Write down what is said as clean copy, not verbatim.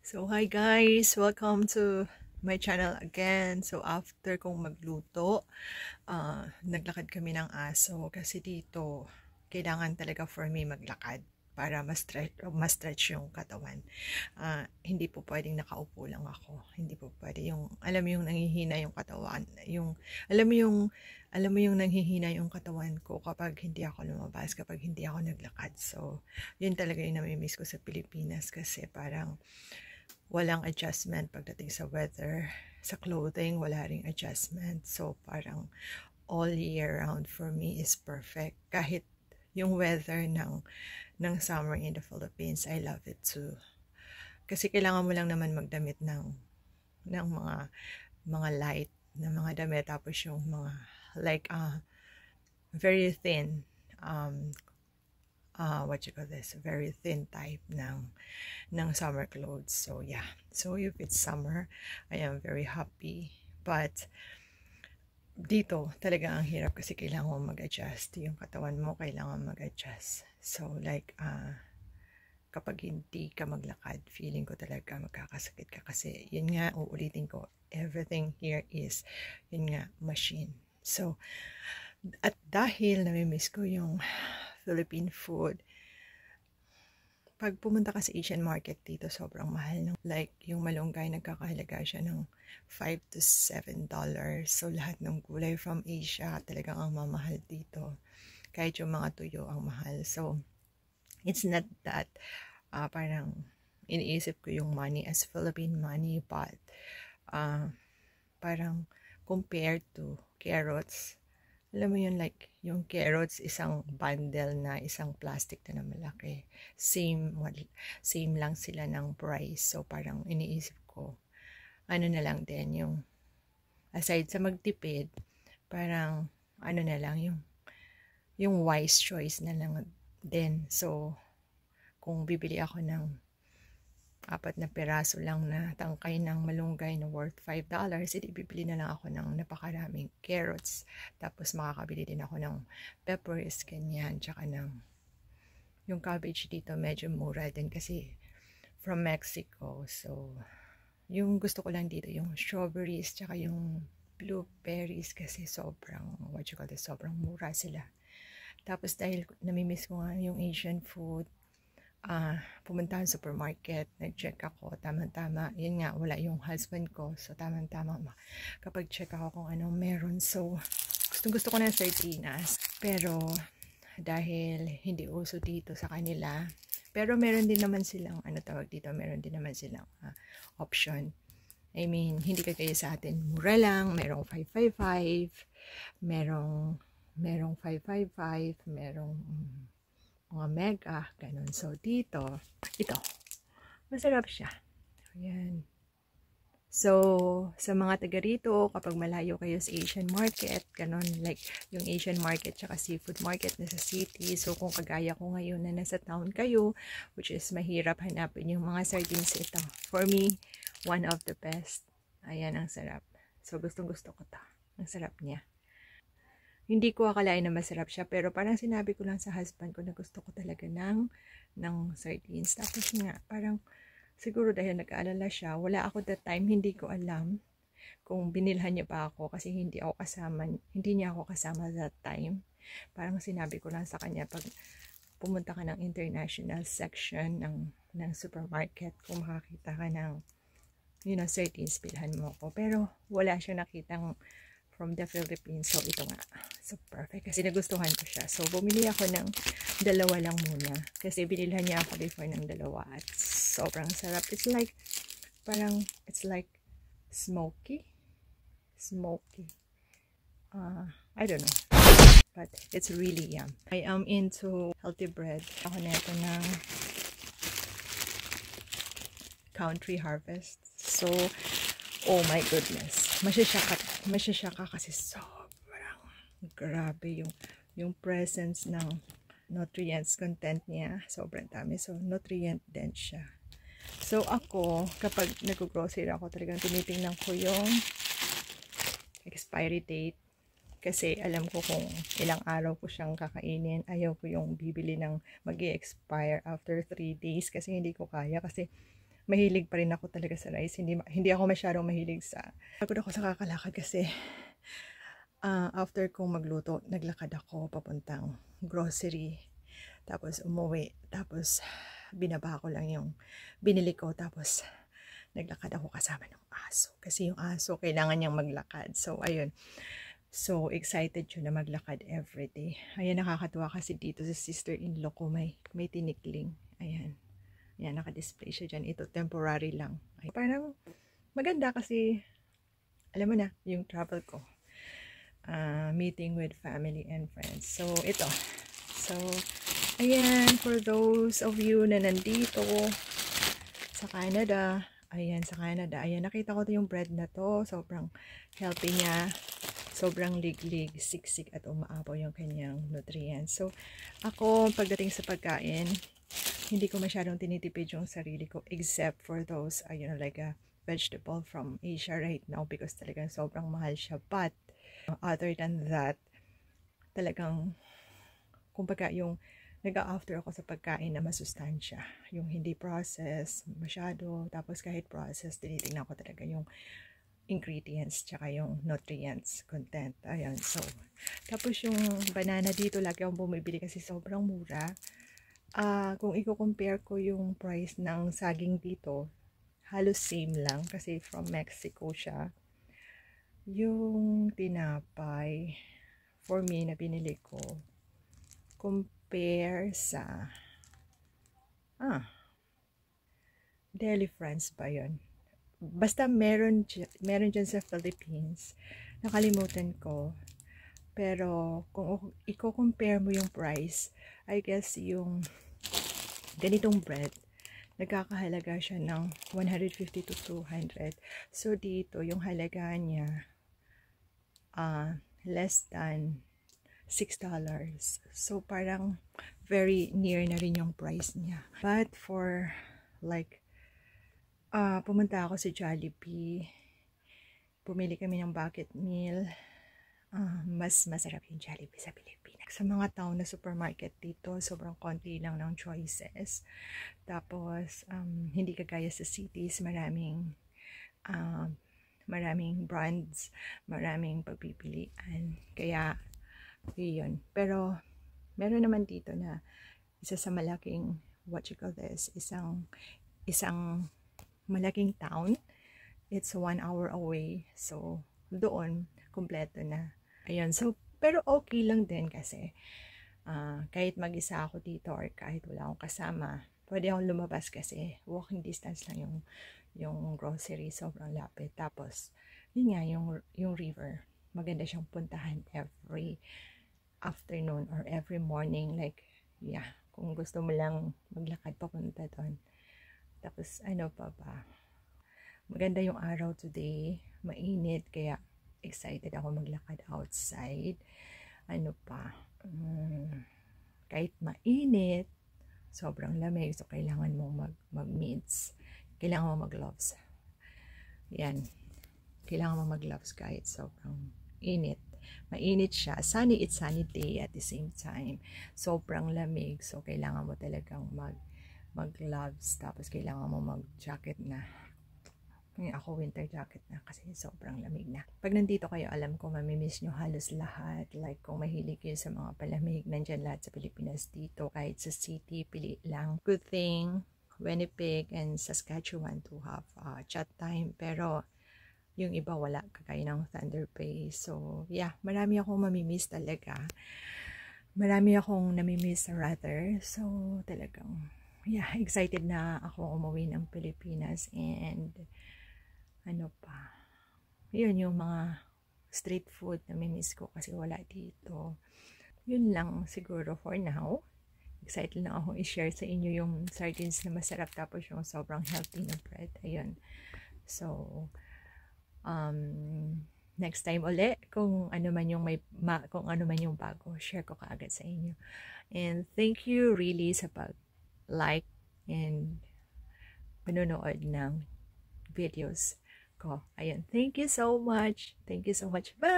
So hi guys, welcome to my channel again. So after kong magluto, naglakad kami ng aso kasi dito kailangan talaga for me maglakad para ma-stretch yung katawan. Hindi po pwedeng nakaupo lang ako. Hindi po pwede yung, alam mo yung nanghihina yung katawan. Alam mo yung nanghihina yung katawan ko kapag hindi ako lumabas, kapag hindi ako naglakad. So, yun talaga yung namimiss ko sa Pilipinas kasi parang walang adjustment pagdating sa weather. Sa clothing, wala ring adjustment. So, parang all year round for me is perfect. Kahit yung weather ng summer in the Philippines, I love it too. Kasi kailangan mo lang naman magdamit ng mga light na mga damit. Tapos yung mga like very thin what you call this, very thin type ng summer clothes. So yeah, so if it's summer, I am very happy. But dito talaga ang hirap kasi kailangan mo mag-adjust. Yung katawan mo kailangan mag-adjust. So like kapag hindi ka maglakad, feeling ko talaga magkakasakit ka kasi yun nga, uulitin ko, everything here is yun nga, machine. So at dahil namimiss ko yung Philippine food, pag pumunta ka sa Asian market dito, sobrang mahal. Like, yung malunggay, nagkakahalaga siya ng $5 to $7. So, lahat ng gulay from Asia, talagang ang mamahal dito. Kahit yung mga tuyo ang mahal. So, it's not that parang iniisip ko yung money as Philippine money, but parang compared to carrots, alam mo yun, like, yung carrots, isang bundle na, isang plastic na malaki. Same lang sila ng price. So, parang iniisip ko, ano na lang din, yung, aside sa magtipid, parang, ano na lang, yung wise choice na lang din. So, kung bibili ako ng 4 na peraso lang na tangkay ng malunggay na worth $5, edi bibili na lang ako ng napakaraming carrots. Tapos makakabili din ako ng peppers, ganyan, tsaka ng yung cabbage dito medyo mura din kasi from Mexico. So, yung gusto ko lang dito yung strawberries tsaka yung blueberries kasi sobrang, sobrang mura sila. Tapos dahil namimiss ko nga yung Asian food, pumunta sa supermarket, nag-check ako, tamang-tama, yun nga, wala yung husband ko, so tamang-tama, kapag check ako kung anong meron, so, gusto ko ng sardinas, pero, dahil hindi uso dito sa kanila, pero meron din naman silang, meron din naman silang option, I mean, hindi kagaya sa atin, mura lang, merong 555, merong 555, merong mga mega, ganun. So, dito, ito, masarap siya. Ayan. So, sa mga taga rito, kapag malayo kayo sa Asian market, ganun, like, yung Asian market tsaka seafood market na sa city, so kung kagaya ko ngayon na nasa town kayo, which is mahirap hanapin yung mga sardines ito. For me, one of the best. Ayan, ang sarap. So, gustong-gusto ko to. Ang sarap niya. Hindi ko akalain na masarap siya, pero parang sinabi ko lang sa husband ko na gusto ko talaga ng sardines. Tapos nga, parang siguro dahil nag-aalala siya, wala ako that time, hindi ko alam kung binilhan niya pa ako kasi hindi niya ako kasama that time. Parang sinabi ko lang sa kanya, pag pumunta ka ng international section ng supermarket, kung makakita ka ng sardines, bilhan mo ako. Pero wala siya nakitang from the Philippines. So, ito nga. So, perfect. Kasi nagustuhan ko siya. So, bumili ako ng 2 lang muna. Kasi binilhan niya ako before ng 2. At sobrang sarap. It's like, it's like smoky. I don't know. But, it's really yum. I am into healthy bread. Ako na ito ng Country Harvest. So, oh my goodness. Masyasya ka kasi sobrang grabe yung presence ng nutrients content niya. Sobrang dami. So, nutrient dense siya. So, ako, kapag nag-grocery ako, talagang tinitingnan ko yung expiry date. Kasi alam ko kung ilang araw ko siyang kakainin. Ayaw ko yung bibili ng mag-i-expire after 3 days kasi hindi ko kaya. Kasi mahilig pa rin ako talaga sa rice. Hindi ako masyadong mahilig sa... Pagod ako sa kakalakad kasi after kong magluto, naglakad ako papuntang grocery. Tapos umuwi. Tapos binaba ko lang yung binili ko. Tapos naglakad ako kasama ng aso. Kasi yung aso, kailangan niyang maglakad. So, ayun. So, excited yun na maglakad everyday. Ayan, nakakatuwa kasi dito sa sister-in-law ko may tinikling. Ayan. Ayan, naka-display siya dyan. Ito, temporary lang. Ay, parang maganda kasi, alam mo na, yung travel ko. Meeting with family and friends. So, ito. So, ayan, for those of you na nandito sa Canada, ayan, nakita ko yung bread na to. Sobrang healthy niya. Sobrang liglig, siksik at umaapaw yung kanyang nutrients. So, ako, pagdating sa pagkain, hindi ko masyadong tinitipid yung sarili ko except for those, like a vegetable from Asia right now because talagang sobrang mahal siya. But, other than that, talagang, kumbaga yung nag-a-after ako sa pagkain na masustansya. Yung hindi processed masyado, tapos kahit processed, tinitingnan ko talaga yung ingredients tsaka yung nutrients content. Ayan, so tapos yung banana dito lagi akong bumibili kasi sobrang mura. Kung i-compare ko yung price ng saging dito, halos same lang kasi from Mexico siya. Yung tinapay for me na binili ko compare sa Deli Friends ba yun? Basta meron dyan sa Philippines. Nakalimutan ko. Pero kung i-compare mo yung price, I guess yung ganitong bread, nagkakahalaga siya ng 150 to 200. So dito, yung halaga niya, less than $6. So parang very near na rin yung price niya. But for like pumunta ako sa Jollibee. Pumili kami ng bucket meal. Mas masarap yung Jollibee sa Pilipinas. Sa mga town na supermarket dito, sobrang konti lang ng choices. Tapos, hindi kagaya sa cities, maraming brands, maraming pagpipilian. Kaya, yun. Pero, meron naman dito na isa sa malaking, isang malaking town. It's 1 hour away. So, doon, kumpleto na. Ayun. So, pero okay lang din kasi kahit mag-isa ako dito or kahit wala akong kasama, pwede akong lumabas kasi walking distance lang yung grocery. Sobrang lapit. Tapos, yun nga, yung river. Maganda siyang puntahan every afternoon or every morning. Like, yeah, kung gusto mo lang maglakad papunta doon. Tapos, ano pa ba? Maganda yung araw today. Mainit, kaya excited ako maglakad outside. Ano pa? Kahit mainit, sobrang lamig. So, kailangan mong mag-mitts. Kailangan mong mag-gloves. Yan. Kailangan mong mag-gloves kahit sobrang init. Mainit siya. It's sunny day at the same time. Sobrang lamig. So, kailangan mo talagang mag-gloves, tapos kailangan mo mag-jacket na. Ako winter jacket na kasi sobrang lamig na. Pag nandito kayo, alam ko mamimiss nyo halos lahat. Like kung mahilig kayo sa mga palamig, nandyan lahat sa Pilipinas dito. Kahit sa city, pili lang. Good thing, Winnipeg and Saskatchewan to have chat time. Pero yung iba wala, kagaya ng Thunder Bay. So yeah, marami akong mamimiss talaga. Marami akong namimiss rather. So talagang yeah, excited na ako umuwi ng Pilipinas. And ano pa, yun yung mga street food na mimiss ko kasi wala dito. Yun lang siguro for now. Excited na ako i-share sa inyo yung sardines na masarap tapos yung sobrang healthy na bread. Ayun. So next time uli, kung ano man yung bago, share ko kaagad sa inyo. And thank you really sa pag-like and panonood ng videos ko. Ayun. Thank you so much. Thank you so much. Bye!